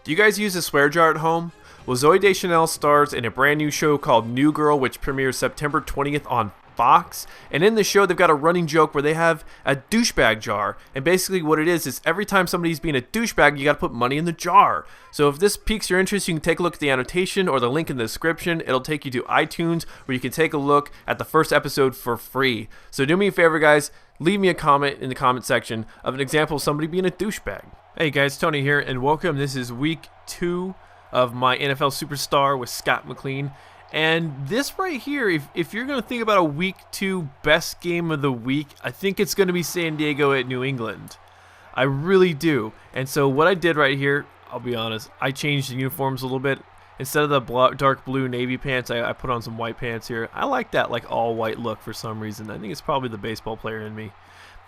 Do you guys use a swear jar at home? Well, Zoe Deschanel stars in a brand new show called New Girl, which premieres September 20th on Fox. And in the show, they've got a running joke where they have a douchebag jar. And basically what it is every time somebody's being a douchebag, you got to put money in the jar. So if this piques your interest, you can take a look at the annotation or the link in the description. It'll take you to iTunes where you can take a look at the first episode for free. So do me a favor, guys. Leave me a comment in the comment section of an example of somebody being a douchebag. Hey guys, Tony here, and welcome. This is week 2 of my NFL Superstar with Scott McLean. And this right here, if you're going to think about a week 2 best game of the week, I think it's going to be San Diego at New England. I really do. And so what I did right here, I'll be honest, I changed the uniforms a little bit. Instead of the dark blue navy pants, I put on some white pants here. I like that like all white look for some reason. I think it's probably the baseball player in me.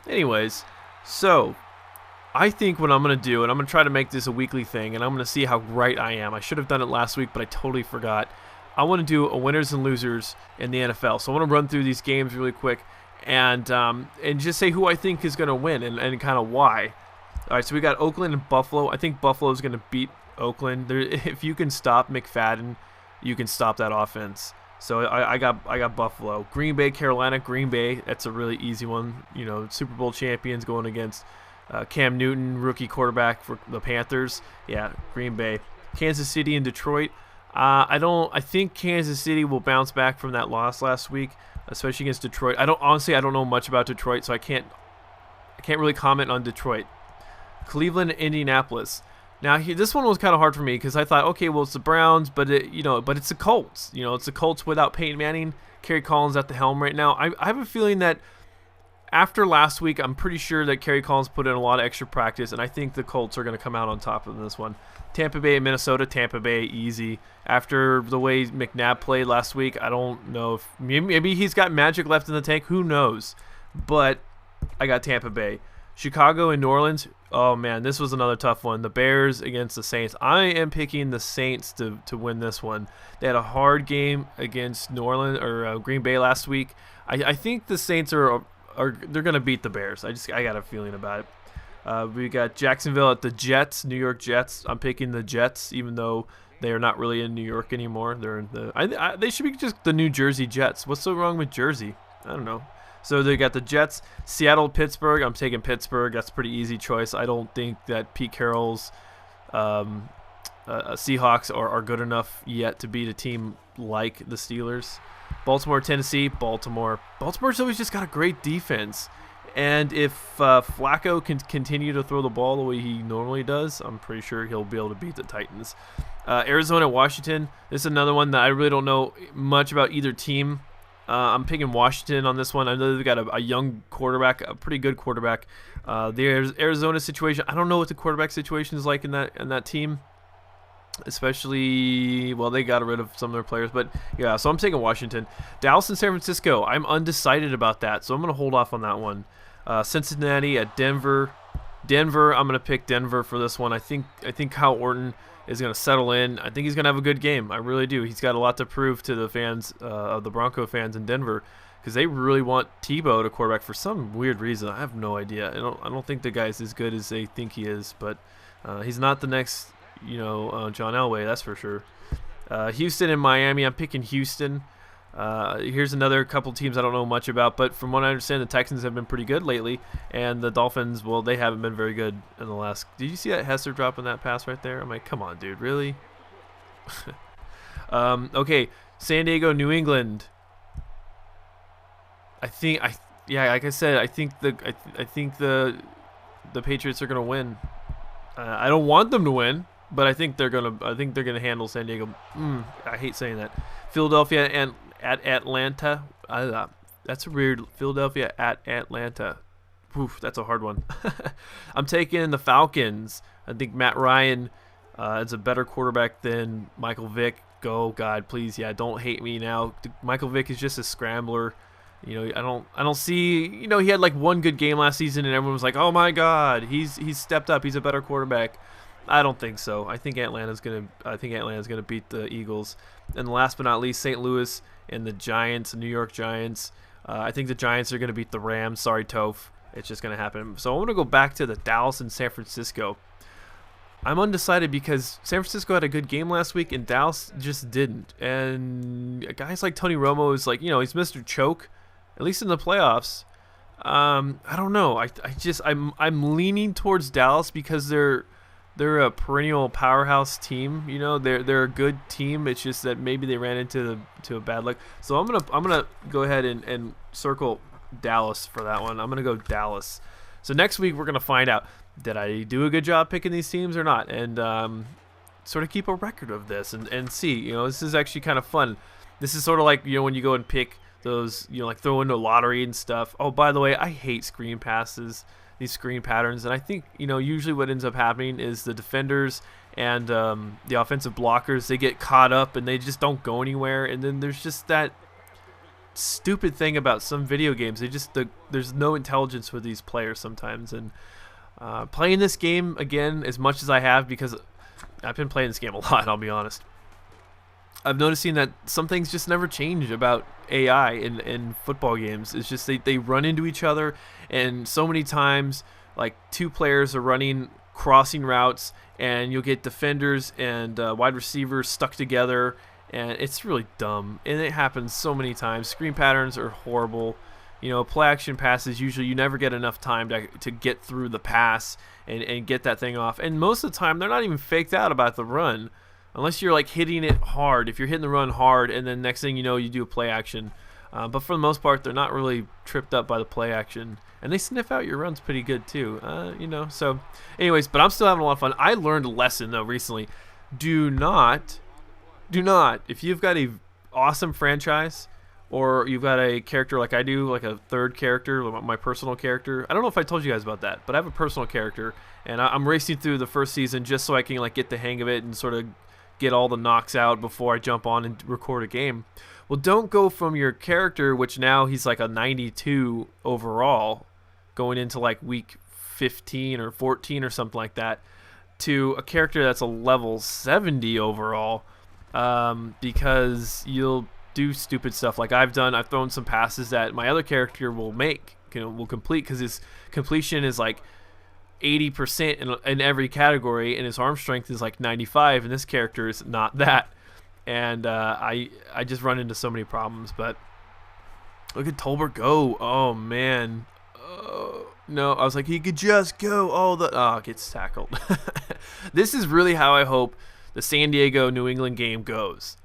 Anyways, so I think what I'm going to do, and I'm going to try to make this a weekly thing, and I'm going to see how right I am. I should have done it last week, but I totally forgot. I want to do a winners and losers in the NFL. So I want to run through these games really quick and just say who I think is going to win and kind of why. All right, so we got Oakland and Buffalo. I think Buffalo is going to beat Oakland. If you can stop McFadden, you can stop that offense. So I got Buffalo. Green Bay, Carolina. Green Bay, that's a really easy one. You know, Super Bowl champions going against Cam Newton, rookie quarterback for the Panthers. Yeah, Green Bay. Kansas City and Detroit. I think Kansas City will bounce back from that loss last week, especially against Detroit. I don't know much about Detroit, so I can't really comment on Detroit. Cleveland and Indianapolis. Now this one was kind of hard for me because I thought, okay, well it's the Browns, but it's the Colts. You know, it's the Colts without Peyton Manning. Kerry Collins at the helm right now. I have a feeling that after last week, I'm pretty sure that Kerry Collins put in a lot of extra practice, and I think the Colts are going to come out on top of this one. Tampa Bay and Minnesota. Tampa Bay, easy. After the way McNabb played last week, I don't know if maybe he's got magic left in the tank. Who knows? But I got Tampa Bay. Chicago and New Orleans. Oh, man, this was another tough one. The Bears against the Saints. I am picking the Saints to win this one. They had a hard game against New Orleans or Green Bay last week. I think the Saints they're going to beat the Bears. I got a feeling about it. We got Jacksonville at the Jets, New York Jets. I'm picking the Jets, even though they are not really in New York anymore. They're in they should be just the New Jersey Jets. What's so wrong with Jersey? I don't know. So they got the Jets, Seattle, Pittsburgh. I'm taking Pittsburgh. That's a pretty easy choice. I don't think that Pete Carroll's Seahawks are good enough yet to beat a team like the Steelers. Baltimore, Tennessee, Baltimore. Baltimore's always just got a great defense. And if Flacco can continue to throw the ball the way he normally does, I'm pretty sure he'll be able to beat the Titans. Arizona, Washington. This is another one that I really don't know much about either team. I'm picking Washington on this one. I know they've got a young quarterback, a pretty good quarterback. The Arizona situation, I don't know what the quarterback situation is like in that team. Especially, well, they got rid of some of their players, but yeah, so I'm taking Washington. Dallas and San Francisco, I'm undecided about that, so I'm going to hold off on that one. Cincinnati at Denver. Denver, I'm going to pick Denver for this one. I think Kyle Orton is going to settle in. I think he's going to have a good game. I really do. He's got a lot to prove to the fans, of the Bronco fans in Denver, because they really want Tebow to quarterback for some weird reason. I have no idea. I don't think the guy's as good as they think he is, but he's not the next John Elway, that's for sure. Houston and Miami, I'm picking Houston. Here's another couple teams I don't know much about, but from what I understand, the Texans have been pretty good lately, and the Dolphins, well, they haven't been very good in the last. Did you see that Hester dropping that pass right there? I'm like, come on, dude, really? Okay, San Diego, New England. Like I said, I think the Patriots are gonna win. I don't want them to win, but I think they're gonna handle San Diego. I hate saying that. Philadelphia and at Atlanta. That's a weird. Philadelphia at Atlanta. Oof, that's a hard one. I'm taking the Falcons. I think Matt Ryan is a better quarterback than Michael Vick. Go, God, please. Yeah, don't hate me now. Michael Vick is just a scrambler. I don't see. He had like one good game last season, and everyone was like, "Oh my God, he's stepped up. He's a better quarterback." I don't think so. I think Atlanta's gonna beat the Eagles. And last but not least, St. Louis and the Giants, New York Giants. I think the Giants are gonna beat the Rams. Sorry, Toph. It's just gonna happen. So I want to go back to the Dallas and San Francisco. I'm undecided because San Francisco had a good game last week and Dallas just didn't. And guys like Tony Romo is like, he's Mr. Choke, at least in the playoffs. I don't know. I'm leaning towards Dallas because they're a perennial powerhouse team. They're a good team. It's just that maybe they ran into a bad luck. So I'm gonna go ahead and circle Dallas for that one. I'm gonna go Dallas. So next week we're gonna find out, did I do a good job picking these teams or not, and sort of keep a record of this and see. This is actually kind of fun. This is sort of like when you go and pick those, like throw into a lottery and stuff. Oh, by the way, I hate screen passes, these screen patterns, and I think usually what ends up happening is the defenders and the offensive blockers, they get caught up and they just don't go anywhere, and then there's just that stupid thing about some video games. There's no intelligence with these players sometimes, and playing this game again as much as I have, because I've been playing this game a lot, I'll be honest, I'm noticing that some things just never change about AI in football games. It's just they run into each other, and so many times like two players are running crossing routes, and you'll get defenders and wide receivers stuck together, and it's really dumb, and it happens so many times. Screen patterns are horrible. Play action passes, usually you never get enough time to get through the pass and get that thing off, and most of the time they're not even faked out about the run unless you're like hitting it hard. If you're hitting the run hard and then next thing you know you do a play action, but for the most part they're not really tripped up by the play action, and they sniff out your runs pretty good too. So anyways, but I'm still having a lot of fun. I learned a lesson though recently. Do not, if you've got a awesome franchise, or you've got a character like I do, like a third character, my personal character. I don't know if I told you guys about that, but I have a personal character, and I'm racing through the first season just so I can like get the hang of it and sort of get all the knocks out before I jump on and record a game. Well, don't go from your character, which now he's like a 92 overall, going into like week 15 or 14 or something like that, to a character that's a level 70 overall, because you'll do stupid stuff like I've done. I've thrown some passes that my other character will complete, because his completion is like 80% in every category, and his arm strength is like 95, and this character is not that. And I just run into so many problems. But look at Tolbert go. Oh man. No, I was like, he could just go. Gets tackled. This is really how I hope the San Diego New England game goes.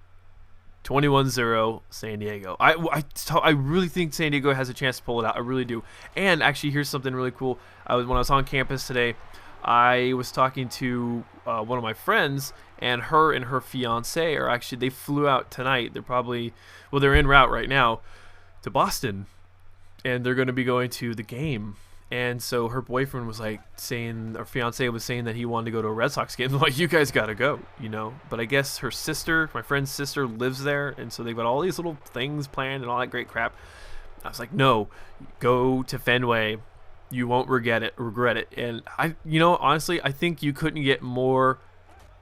21-0 San Diego. I really think San Diego has a chance to pull it out. I really do. And actually, here's something really cool. When I was on campus today, I was talking to one of my friends, and her fiance they flew out tonight. They're en route right now to Boston, and they're going to be going to the game. And so her boyfriend was like saying, or fiance was saying, that he wanted to go to a Red Sox game. I'm like, you guys got to go, But I guess her sister, my friend's sister, lives there, and so they've got all these little things planned and all that great crap. I was like, no, go to Fenway. You won't regret it. And honestly, I think you couldn't get more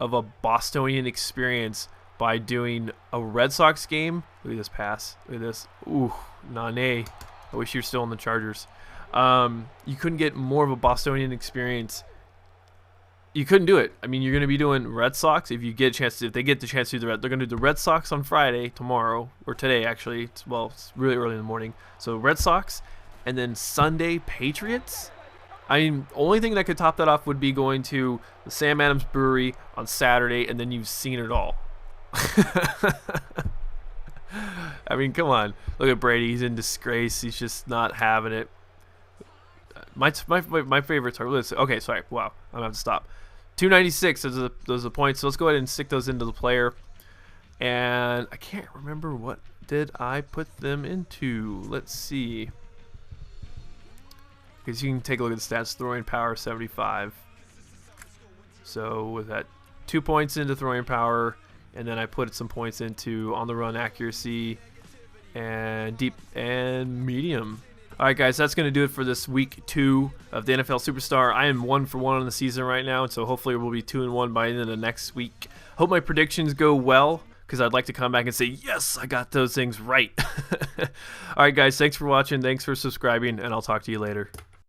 of a Bostonian experience by doing a Red Sox game. Look at this pass. Look at this. Ooh, Nane. I wish you were still in the Chargers. You couldn't get more of a Bostonian experience. You couldn't do it. I mean, you're going to be doing Red Sox if they get the chance to do they're going to do the Red Sox on Friday, tomorrow, or today actually. It's really early in the morning. So Red Sox, and then Sunday Patriots. I mean, only thing that could top that off would be going to the Sam Adams Brewery on Saturday, and then you've seen it all. I mean, come on. Look at Brady. He's in disgrace. He's just not having it. My favorites are, okay, sorry, wow, I'm going to have to stop. 296, those are the points, so let's go ahead and stick those into the player. And I can't remember what did I put them into. Let's see. Because you can take a look at the stats. Throwing power, 75. So with that, 2 points into throwing power, and then I put some points into on the run accuracy and deep and medium. All right, guys, that's going to do it for this week 2 of the NFL Superstar. I am 1 for 1 on the season right now, and so hopefully we'll be 2-1 by the end of the next week. Hope my predictions go well, because I'd like to come back and say, yes, I got those things right. All right, guys, thanks for watching. Thanks for subscribing, and I'll talk to you later.